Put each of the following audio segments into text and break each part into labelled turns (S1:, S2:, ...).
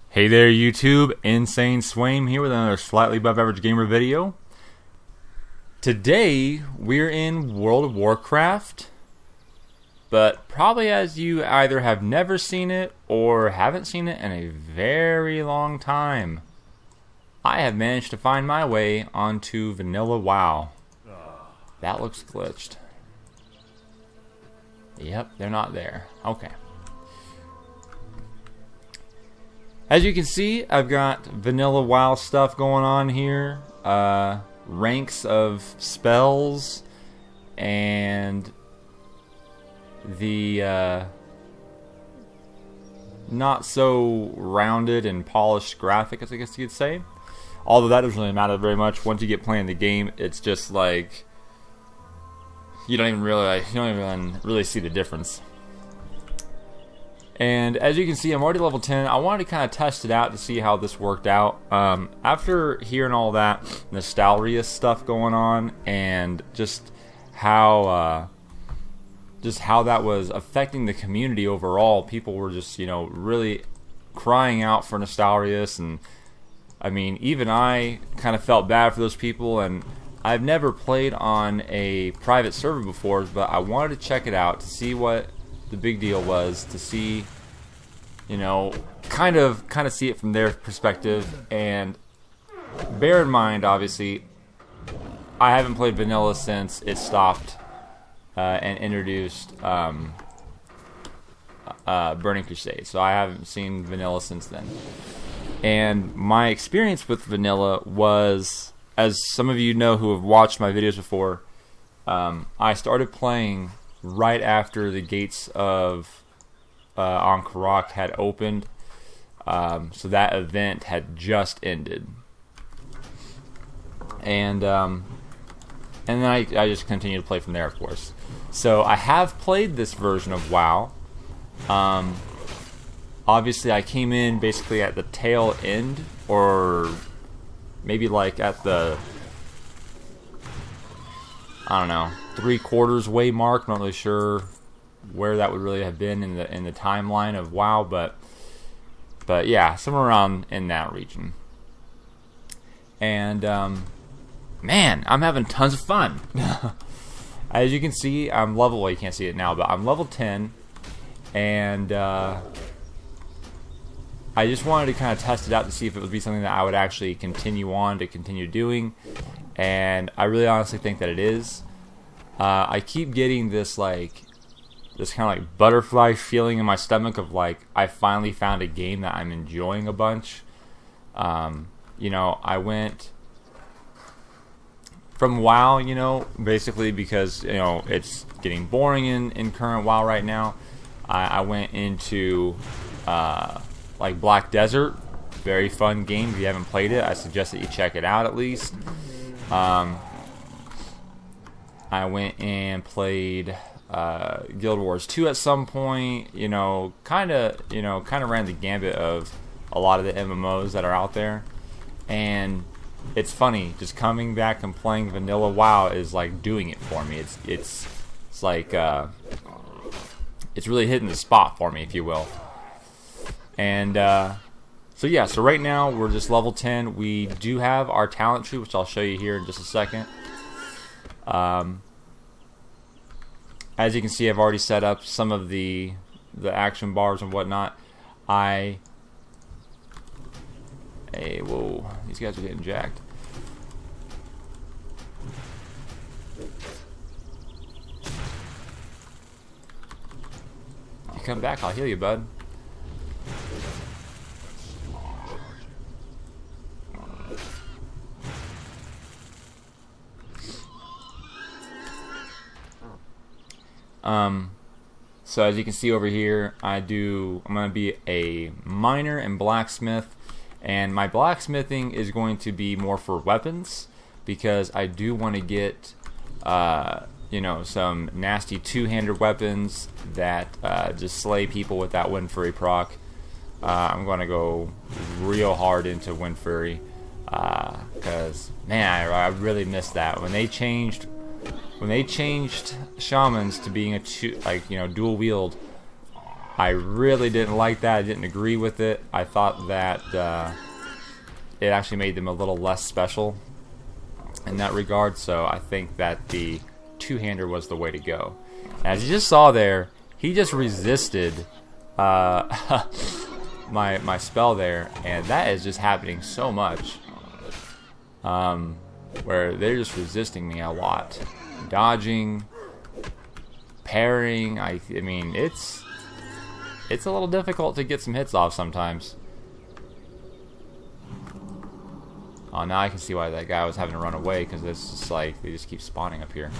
S1: Hey there YouTube, Insane Swaim here with another slightly above average gamer video. Today we're in World of Warcraft, but probably as you either have never seen it or haven't seen it in a very long time, I have managed to find my way onto vanilla WoW. That looks glitched. Yep, they're not there. Okay. As you can see, I've got vanilla WoW stuff going on here. Ranks of spells and the not so rounded and polished graphics, I guess you could say. Although that doesn't really matter very much. Once you get playing the game, it's just like you don't even really see the difference. And as you can see, I'm already level 10. I wanted to kind of test it out to see how this worked out. After hearing all that nostalgia stuff going on, and just how that was affecting the community overall, people were just really crying out for Nostalrius, and I mean, even I kind of felt bad for those people. And I've never played on a private server before, but I wanted to check it out to see what the big deal was, to see, kind of see it from their perspective. And bear in mind, obviously, I haven't played vanilla since it stopped and introduced Burning Crusade, so I haven't seen vanilla since then. And my experience with vanilla was, as some of you know who have watched my videos before, I started playing right after the gates of Ankh-Morpork had opened, so that event had just ended, and then I just continued to play from there, of course. So I have played this version of WoW. Obviously, I came in basically at the tail end, or maybe like at the, I don't know, 3/4 way mark. Not really sure where that would really have been in the timeline of WoW, but yeah, somewhere around in that region. And man, I'm having tons of fun. As you can see, I'm level. Well, you can't see it now, but I'm level 10, and I just wanted to kind of test it out to see if it would be something that I would actually continue doing, and I really honestly think that it is. I keep getting this kind of like butterfly feeling in my stomach of like I finally found a game that I'm enjoying a bunch. I went from WoW, basically because it's getting boring in current WoW right now. I went into like Black Desert, very fun game. If you haven't played it, I suggest that you check it out at least. I went and played Guild Wars 2 at some point. Kind of ran the gambit of a lot of the MMOs that are out there. And it's funny, just coming back and playing vanilla WoW is like doing it for me. It's like it's really hitting the spot for me, if you will. And so right now we're just level 10. We do have our talent tree, which I'll show you here in just a second. As you can see, I've already set up some of the action bars and whatnot. Hey, whoa, these guys are getting jacked. You come back, I'll heal you, bud. So as you can see over here, I'm going to be a miner and blacksmith, and my blacksmithing is going to be more for weapons, because I do want to get some nasty two-handed weapons that just slay people with that Wind Fury proc. I'm going to go real hard into Wind Fury, because man, I really missed that when they changed shamans to being a dual wield. I really didn't like that. I didn't agree with it. I thought that it actually made them a little less special in that regard. So I think that the two-hander was the way to go. As you just saw there, he just resisted my spell there, and that is just happening so much. Where they're just resisting me a lot, dodging, parrying. I mean, it's a little difficult to get some hits off sometimes. Oh, now I can see why that guy was having to run away, because it's just like they just keep spawning up here.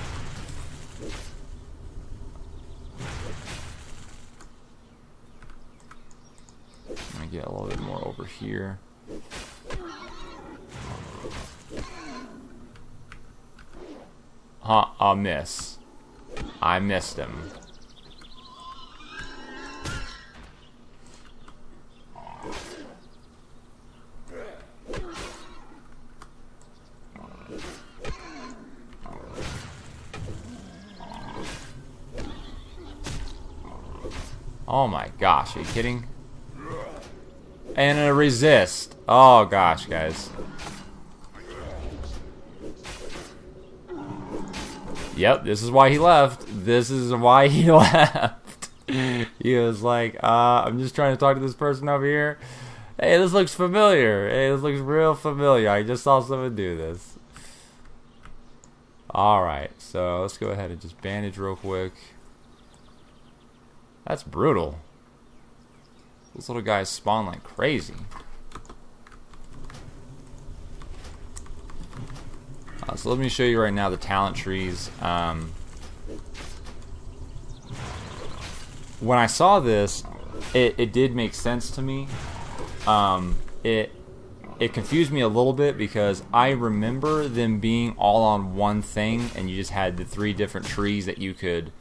S1: I'm gonna get a little bit more over here. A miss. I missed him. Oh my gosh, are you kidding? And a resist. Oh gosh, guys. Yep, this is why he left. This is why he left. He was like, I'm just trying to talk to this person over here. Hey, this looks familiar. Hey, this looks real familiar. I just saw someone do this. Alright, so let's go ahead and just bandage real quick. That's brutal. Those little guys spawn like crazy. So let me show you right now the talent trees. When I saw this, it did make sense to me. It confused me a little bit because I remember them being all on one thing, and you just had the 3 different trees that you could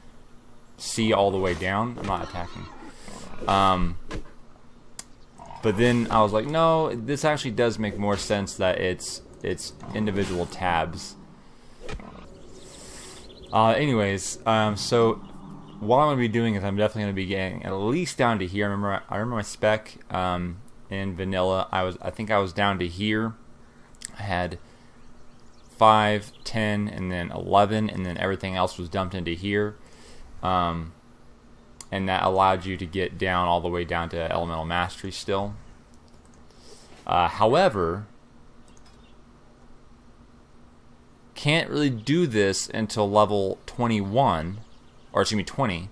S1: see all the way down. I'm not attacking. But then I was like, no, this actually does make more sense that it's individual tabs. Anyways, so what I'm going to be doing is I'm definitely going to be getting at least down to here. I remember my spec in vanilla. I think I was down to here. I had 5, 10, and then 11, and then everything else was dumped into here. And that allowed you to get down all the way down to elemental mastery still. However, can't really do this until level 21, or excuse me, 20.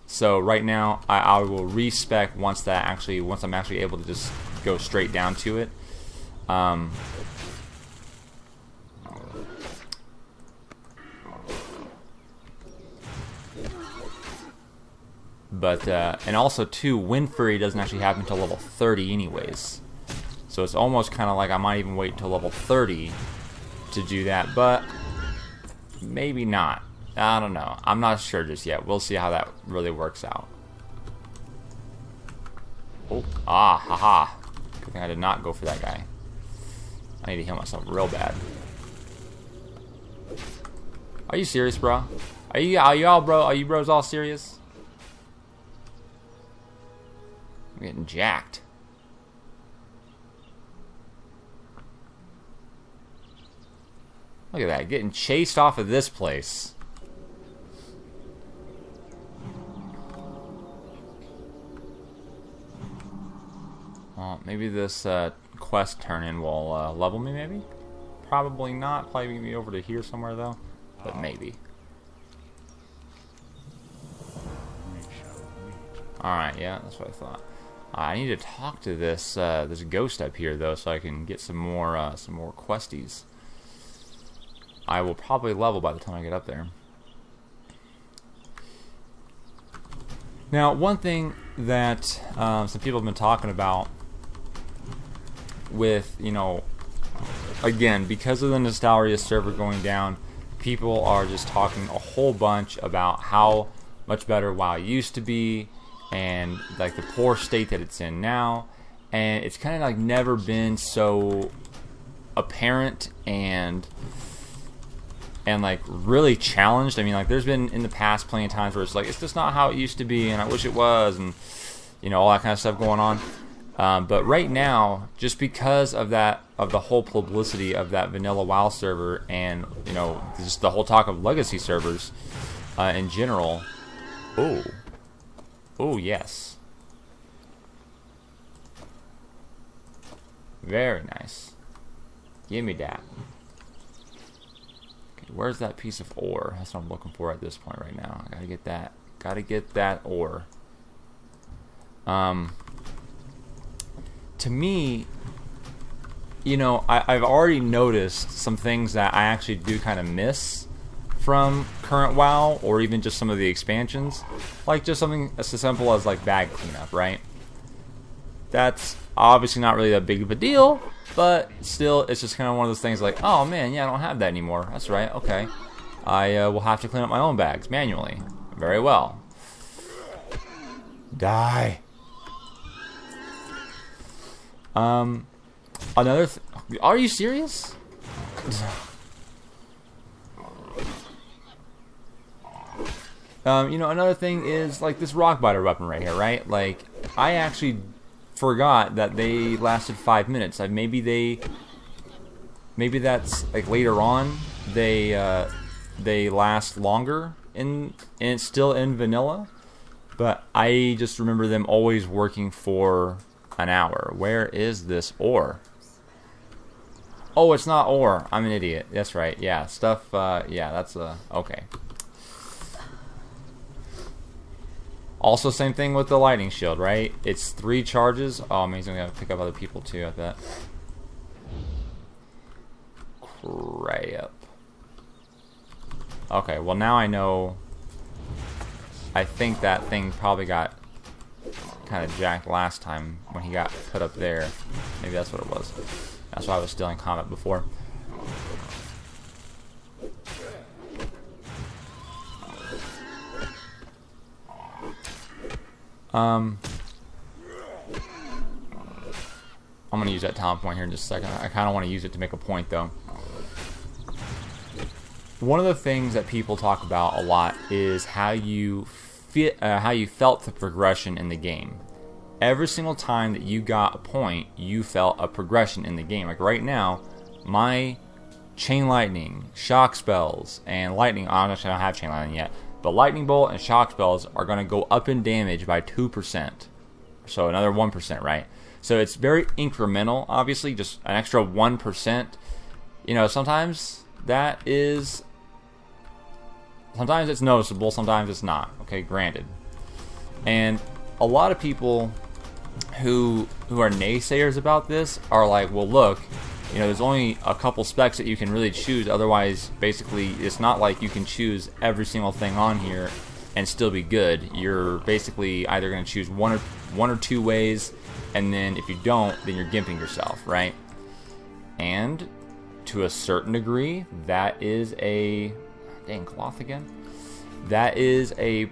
S1: So right now I will respec once I'm actually able to just go straight down to it. But and also too, Wind Fury doesn't actually happen until level 30 anyways. So it's almost kind of like I might even wait until level 30 to do that, but maybe not. I don't know. I'm not sure just yet. We'll see how that really works out. Oh, haha. Good thing I did not go for that guy. I need to heal myself real bad. Are you serious, bro? Are you bros all serious? I'm getting jacked. Look at that, getting chased off of this place. Well, maybe this quest turn-in will level me, maybe? Probably not. Probably be over to here somewhere, though. But maybe. Alright, yeah, that's what I thought. I need to talk to this this ghost up here, though, so I can get some more questies. I will probably level by the time I get up there. Now, one thing that some people have been talking about with, you know, again, because of the Nostalria server going down, people are just talking a whole bunch about how much better WoW used to be and like the poor state that it's in now, and it's kind of like never been so apparent and and like really challenged. I mean, like there's been in the past plenty of times where it's like it's just not how it used to be, and I wish it was, and you know, all that kind of stuff going on. But right now, just because of that, of the whole publicity of that vanilla WoW server, and you know, just the whole talk of legacy servers in general. Oh yes, very nice. Give me that. Okay, where's that piece of ore? That's what I'm looking for at this point right now. I gotta get that. Gotta get that ore. To me, you know, I've already noticed some things that I actually do kind of miss from current WoW, or even just some of the expansions. Like just something as simple as like bag cleanup, right? That's obviously not really that big of a deal, but still, it's just kind of one of those things like, oh man, yeah, I don't have that anymore. That's right, okay. I will have to clean up my own bags manually. Very well. Die. Another are you serious? You know, another thing is like this rockbiter weapon right here, right? Like, I actually forgot that they lasted 5 minutes. Maybe that's like later on they last longer and it's still in vanilla, but I just remember them always working for an hour. Where is this ore? Oh, it's not ore. I'm an idiot. That's right. Yeah, stuff. Yeah, that's okay. Also, same thing with the lightning shield, right? It's 3 charges. Oh, amazing. We gotta pick up other people too, I bet. Crap. Okay, well now I know. I think that thing probably got kind of jacked last time when he got put up there. Maybe that's what it was. That's why I was still in combat before. I'm gonna use that talent point here in just a second. I kind of want to use it to make a point, though. One of the things that people talk about a lot is how you felt the progression in the game. Every single time that you got a point, you felt a progression in the game. Like right now, my chain lightning, shock spells, and lightning. Honestly, I don't have chain lightning yet, but lightning bolt and shock spells are going to go up in damage by 2%. So another 1%, right? So it's very incremental, obviously, just an extra 1%. You know, sometimes it's noticeable, sometimes it's not. Okay, granted. And a lot of people who are naysayers about this are like, well, look, you know, there's only a couple specs that you can really choose. Otherwise, basically, it's not like you can choose every single thing on here and still be good. You're basically either going to choose one or two ways, and then if you don't, then you're gimping yourself, right? And to a certain degree, that is a dang cloth again. That is a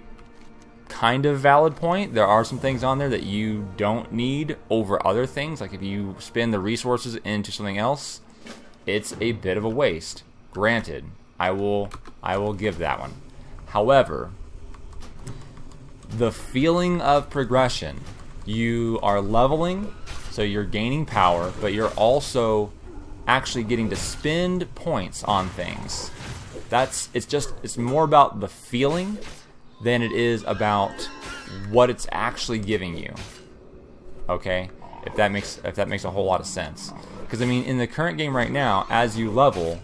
S1: kind of valid point. There are some things on there that you don't need over other things. Like if you spend the resources into something else, it's a bit of a waste. Granted, I will give that one. However, the feeling of progression, you are leveling, so you're gaining power, but you're also actually getting to spend points on things. It's more about the feeling than it is about what it's actually giving you. Okay? If that makes a whole lot of sense. Because I mean, in the current game right now, as you level,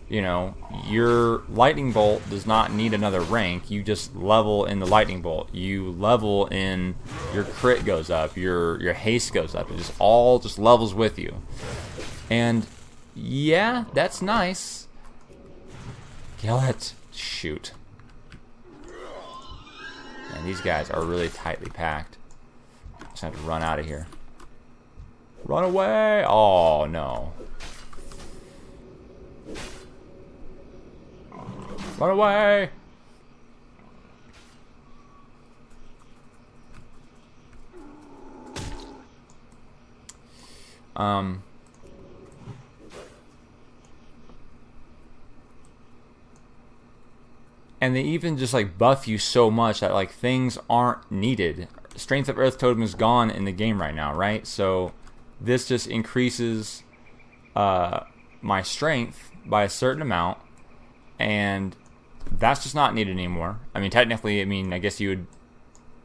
S1: you know, your lightning bolt does not need another rank. You just level in the lightning bolt. You level in your crit goes up, your haste goes up. It just all just levels with you. And yeah, that's nice. Kill it. Shoot. And these guys are really tightly packed. Just have to run out of here. Run away! Oh no. Run away! And they even just like buff you so much that like things aren't needed. Strength of Earth Totem is gone in the game right now, right? So this just increases my strength by a certain amount, and that's just not needed anymore. I mean, technically, I guess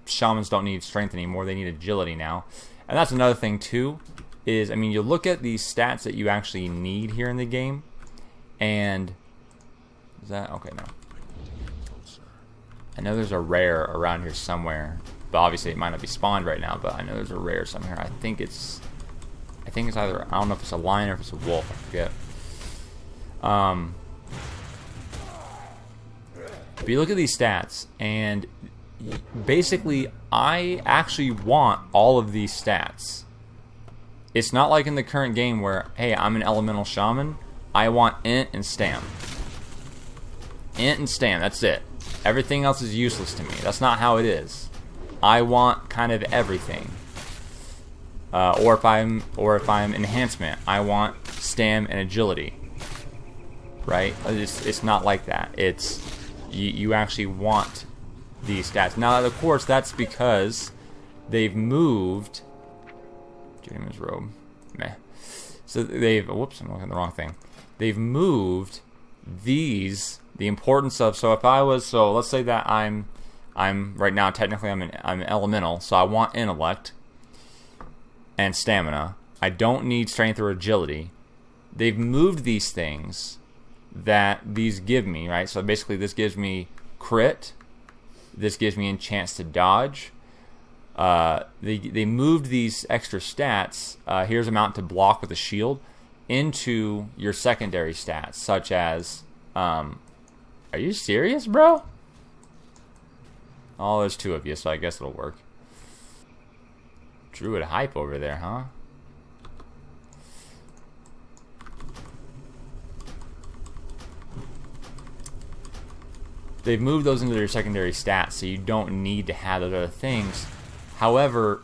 S1: shamans don't need strength anymore. They need agility now. And that's another thing too, is, you look at these stats that you actually need here in the game, and is that okay? No, I know there's a rare around here somewhere, but obviously it might not be spawned right now. But I know there's a rare somewhere. I think it's either, I don't know if it's a lion or if it's a wolf. I forget. But you look at these stats, and basically, I actually want all of these stats. It's not like in the current game where, hey, I'm an elemental shaman, I want int and stam. Int and stam, that's it. Everything else is useless to me. That's not how it is. I want kind of everything. Or if I'm enhancement, I want stam and agility. Right? It's not like that. It's you actually want these stats. Now, of course, that's because they've moved. Journeyman's robe. Meh. So they've. Whoops, I'm looking at the wrong thing. They've moved these. The importance of. So if I was. So let's say that I'm right now. Technically, I'm an elemental. So I want intellect and stamina. I don't need strength or agility. They've moved these things that these give me, right? So basically, this gives me crit. This gives me a chance to dodge. They moved these extra stats. Here's amount to block with a shield into your secondary stats, such as. Are you serious, bro? Oh, there's two of you, so I guess it'll work. Druid hype over there, huh? They've moved those into their secondary stats, so you don't need to have those other things. However,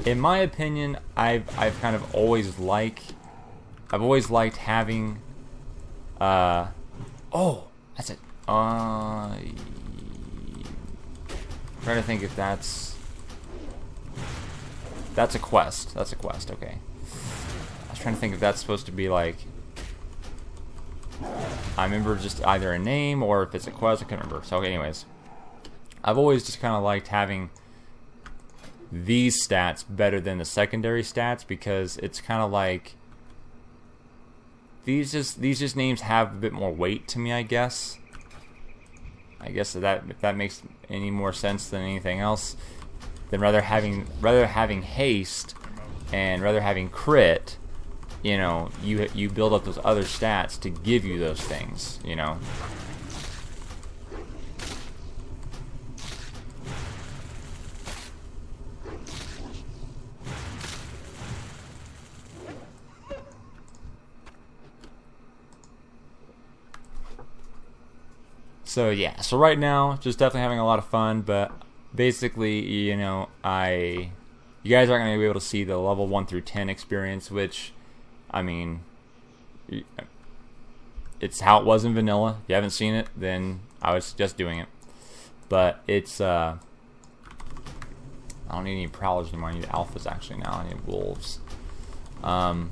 S1: in my opinion, I've kind of always liked having. Oh, that's it. I'm trying to think if that's a quest. That's a quest. Okay. I was trying to think if that's supposed to be like. I remember just either a name or if it's a quest. I can't remember. So, anyways, I've always just kind of liked having these stats better than the secondary stats, because it's kind of like these just names have a bit more weight to me, I guess. I guess that if that makes any more sense than anything else, then rather having haste and rather having crit. You build up those other stats to give you those things, So yeah, so right now, just definitely having a lot of fun, but basically, you guys aren't going to be able to see the level 1 through 10 experience, which, it's how it was in vanilla. If you haven't seen it, then I would suggest doing it. But it's, I don't need any prowlers anymore. I need alphas actually now. I need wolves. But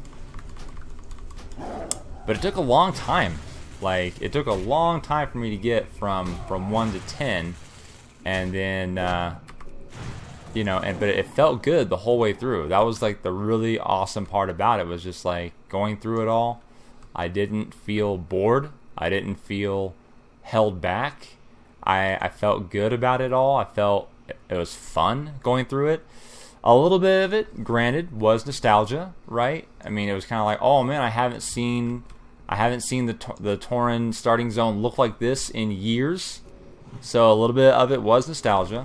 S1: it took a long time. It took a long time for me to get from 1 to 10. And then, but it felt good the whole way through. That was the really awesome part about it, was just going through it all. I didn't feel bored. I didn't feel held back. I felt good about it all. I felt it was fun going through it. A little bit of it, granted, was nostalgia, right? It was kind of like, oh man, I haven't seen the Tauren starting zone look like this in years. So a little bit of it was nostalgia.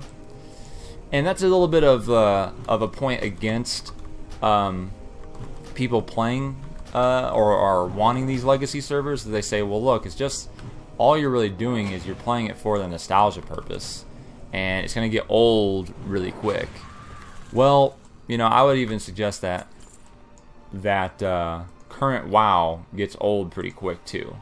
S1: And that's a little bit of a point against people playing or wanting these legacy servers. They say, well, look, it's just all you're really doing is you're playing it for the nostalgia purpose, and it's going to get old really quick. Well, I would even suggest that current WoW gets old pretty quick too.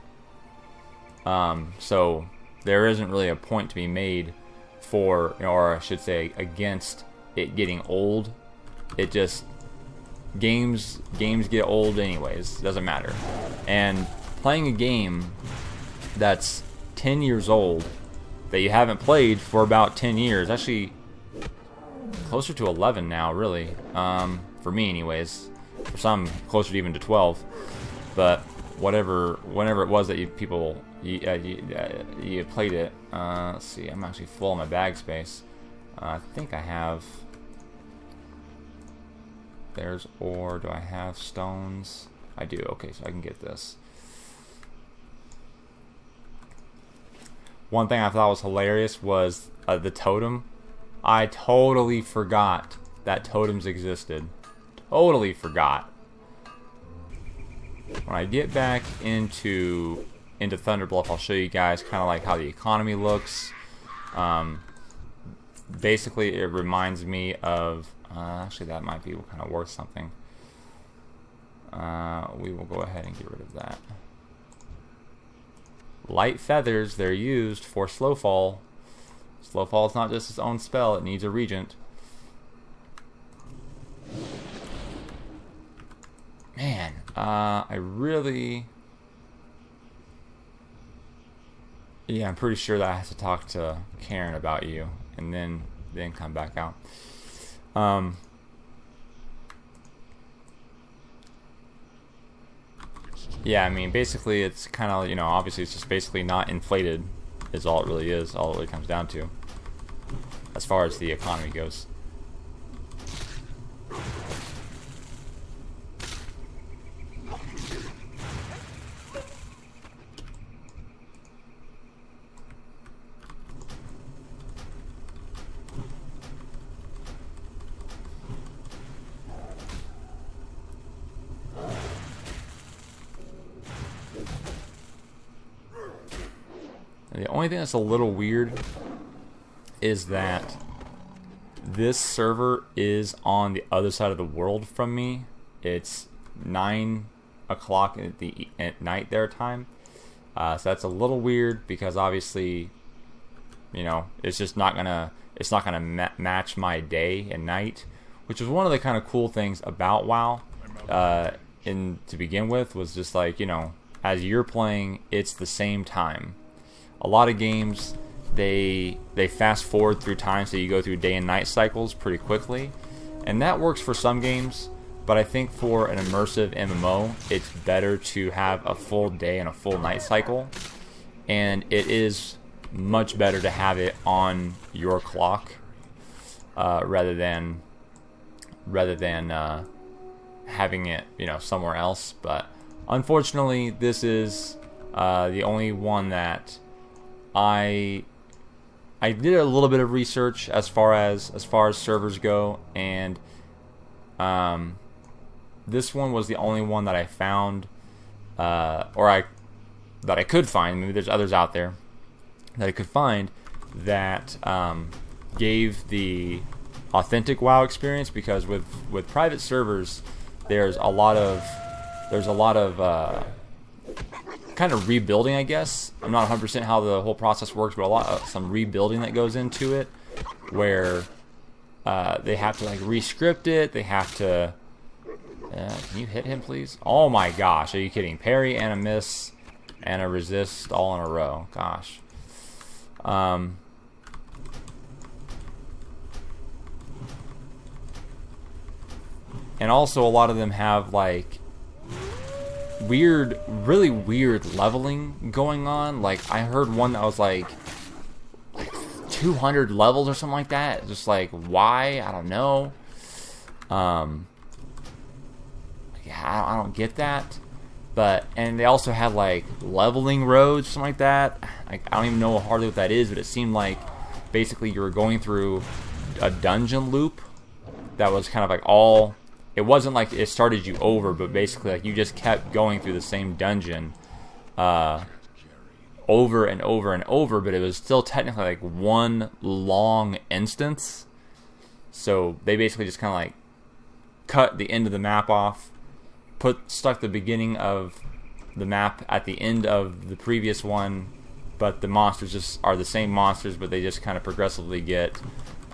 S1: So there isn't really a point to be made for, or I should say, against it getting old. It just games get old anyways. Doesn't matter. And playing a game that's 10 years old that you haven't played for about 10 years, actually closer to 11 now, really. For me, anyways. For some, closer even to 12. But whenever it was that you played it. Let's see, I'm actually full on my bag space. I think I have. There's ore. Do I have stones? I do. Okay, so I can get this. One thing I thought was hilarious was the totem. I totally forgot that totems existed. Totally forgot. When I get back into Thunderbluff, I'll show you guys kind of like how the economy looks. Basically, it reminds me of. Actually, that might be kind of worth something. We will go ahead and get rid of that. Light feathers, they're used for Slowfall. Slowfall is not just its own spell, it needs a regent. Man, I really... Yeah, I'm pretty sure that I have to talk to Karen about you and then come back out. Yeah, I mean, basically it's kind of, obviously it's just basically not inflated is all it really is, all it really comes down to, as far as the economy goes. The only thing that's a little weird is that this server is on the other side of the world from me. It's 9 o'clock at night their time. So that's a little weird because obviously, it's just not gonna match my day and night, which was one of the kind of cool things about WoW. To begin with, was just like, as you're playing, it's the same time. A lot of games, they fast forward through time, so you go through day and night cycles pretty quickly, and that works for some games. But I think for an immersive MMO, it's better to have a full day and a full night cycle, and it is much better to have it on your clock rather than having it somewhere else. But unfortunately, this is the only one that I did a little bit of research as far as servers go, and this one was the only one that I found, that I could find. Maybe there's others out there that I could find that gave the authentic WoW experience, because with private servers, there's a lot of kind of rebuilding, I guess. I'm not 100% how the whole process works, but some rebuilding that goes into it, where they have to re-script it. They have to. Can you hit him, please? Oh my gosh, are you kidding? Parry and a miss and a resist all in a row. Gosh. And also, a lot of them have really weird leveling going on. I heard one that was like 200 levels or something like that. Just why? I don't know. Yeah, I don't get that. And they also had leveling roads, something like that. I don't even know hardly what that is, but it seemed like basically you were going through a dungeon loop that was kind of all. It wasn't like it started you over, but basically you just kept going through the same dungeon over and over and over, but it was still technically one long instance. So they basically just kind of cut the end of the map off, stuck the beginning of the map at the end of the previous one, but the monsters just are the same monsters, but they just kind of progressively get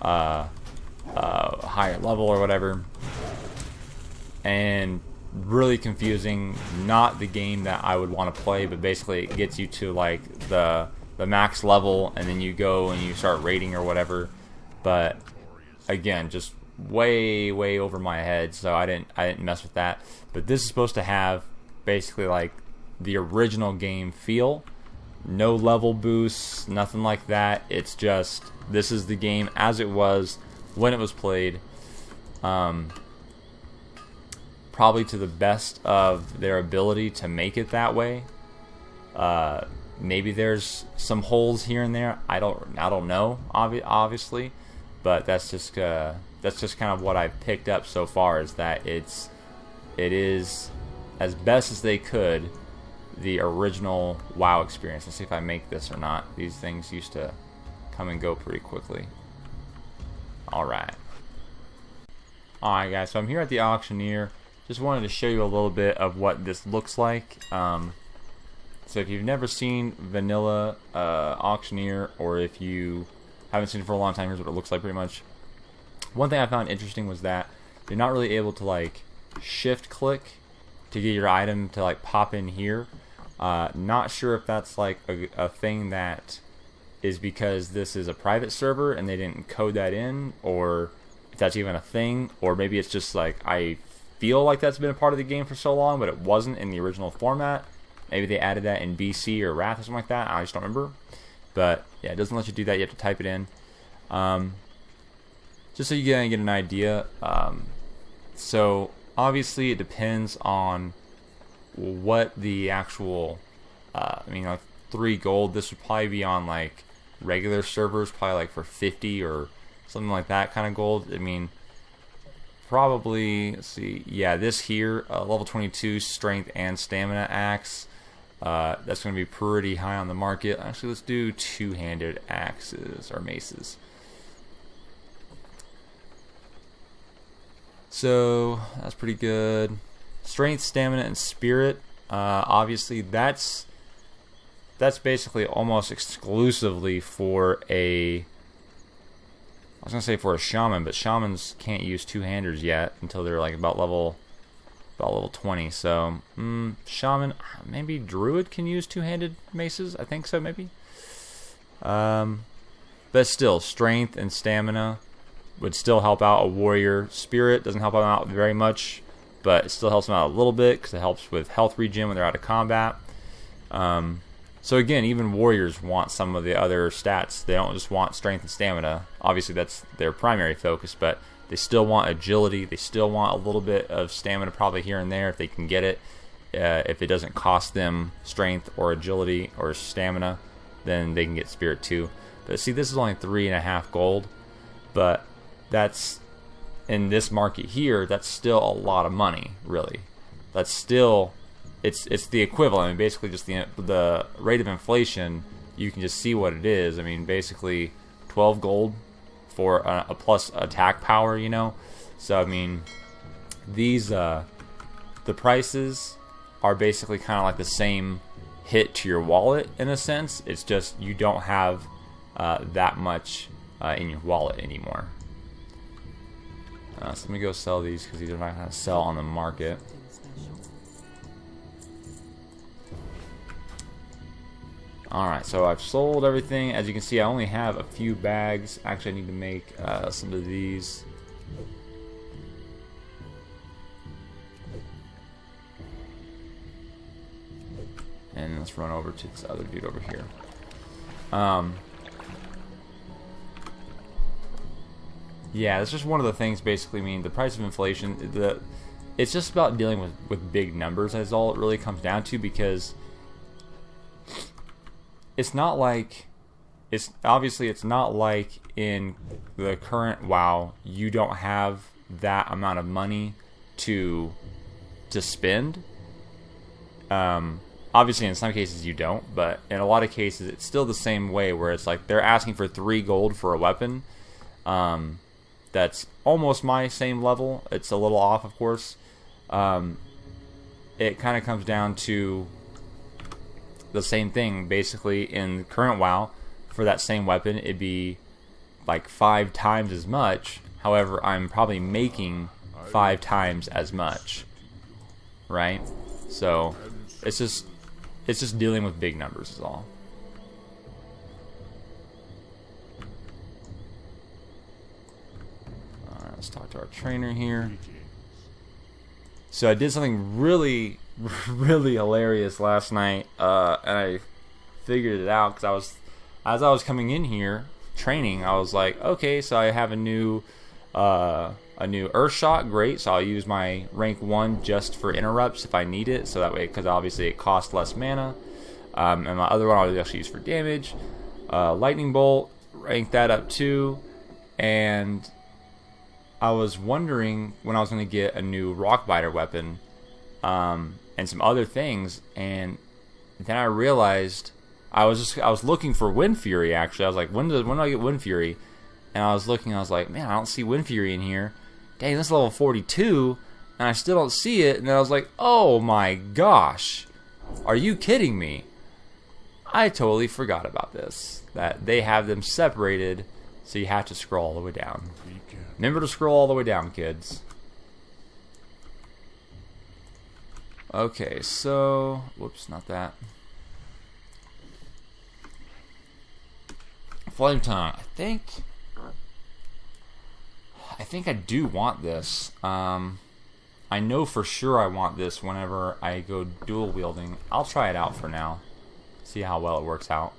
S1: higher level or whatever. And really confusing. Not the game that I would want to play, but basically it gets you to like the max level, and then you go and you start raiding or whatever. But again, just way over my head, so I didn't mess with that. But this is supposed to have basically like the original game feel. No level boosts, nothing like that. It's just, this is the game as it was when it was played. Probably to the best of their ability to make it that way. Maybe there's some holes here and there. I don't know, obviously, but that's just kind of what I've picked up so far, is that it is as best as they could the original WoW experience. Let's see if I make this or not. These things used to come and go pretty quickly. Alright guys, so I'm here at the auctioneer. Just wanted to show you a little bit of what this looks like. So if you've never seen vanilla auctioneer, or if you haven't seen it for a long time, here's what it looks like pretty much. One thing I found interesting was that you're not really able to like shift click to get your item to like pop in here. Not sure if that's like a thing that is because this is a private server and they didn't code that in, or if that's even a thing, or maybe it's just like I feel like that's been a part of the game for so long, but it wasn't in the original format. Maybe they added that in BC or Wrath or something like that. I just don't remember. But yeah, it doesn't let you do that. You have to type it in. Just so you can get an idea. So obviously it depends on what the actual, I mean, like 3 gold. This would probably be on like regular servers, probably like for 50 or something like that kind of gold. I mean, probably, let's see, yeah, this here, level 22 strength and stamina axe. That's going to be pretty high on the market. Actually, let's do 2-handed axes or maces. So that's pretty good. Strength, stamina, and spirit. Obviously, that's basically almost exclusively for a, I was gonna say for a shaman, but shamans can't use 2-handers yet until they're like about level 20. So shaman, maybe druid can use 2-handed maces. I think so, maybe. But still, strength and stamina would still help out a warrior. Spirit doesn't help them out very much, but it still helps them out a little bit because it helps with health regen when they're out of combat. So again, even warriors want some of the other stats. They don't just want strength and stamina. Obviously, that's their primary focus, but they still want agility. They still want a little bit of stamina, probably here and there if they can get it. If it doesn't cost them strength or agility or stamina, then they can get spirit too. But see, this is only 3.5 gold, but that's, in this market here, that's still a lot of money, really. That's still, it's the equivalent. I mean, basically just the rate of inflation, you can just see what it is. I mean, basically 12 gold for a plus attack power, you know. So I mean, these the prices are basically kind of like the same hit to your wallet in a sense. It's just you don't have that much in your wallet anymore. So let me go sell these because these are not going to sell on the market. Alright, so I've sold everything. As you can see, I only have a few bags. Actually, I need to make some of these. And let's run over to this other dude over here. Yeah, that's just one of the things, basically. I mean, the price of inflation, it's just about dealing with big numbers. That's all it really comes down to, because it's not like, it's not like in the current WoW you don't have that amount of money to spend. Obviously in some cases you don't, but in a lot of cases it's still the same way, where it's like they're asking for 3 gold for a weapon. That's almost my same level. It's a little off, of course. It kind of comes down to the same thing. Basically, in current WoW, for that same weapon, it'd be like 5 times as much. However, I'm probably making 5 times as much, right? So it's just dealing with big numbers is all. All right, let's talk to our trainer here. So I did something really, really hilarious last night, and I figured it out because as I was coming in here training, I was like, okay, so I have a new Earth Shot, great. So I'll use my rank 1 just for interrupts if I need it, so that way, because obviously it costs less mana. And my other one I'll actually use for damage. Lightning Bolt, rank that up too, and I was wondering when I was going to get a new Rockbiter weapon, and some other things, and then I realized I was looking for Wind Fury. Actually, I was like, when do I get Wind Fury? And I was looking, I was like, man, I don't see Wind Fury in here. Dang, this is level 42, and I still don't see it. And then I was like, oh my gosh, are you kidding me? I totally forgot about this. That they have them separated, so you have to scroll all the way down. Remember to scroll all the way down, kids. Okay, so... Whoops, not that. Flame Tongue. I think I do want this. I know for sure I want this whenever I go dual wielding. I'll try it out for now. See how well it works out.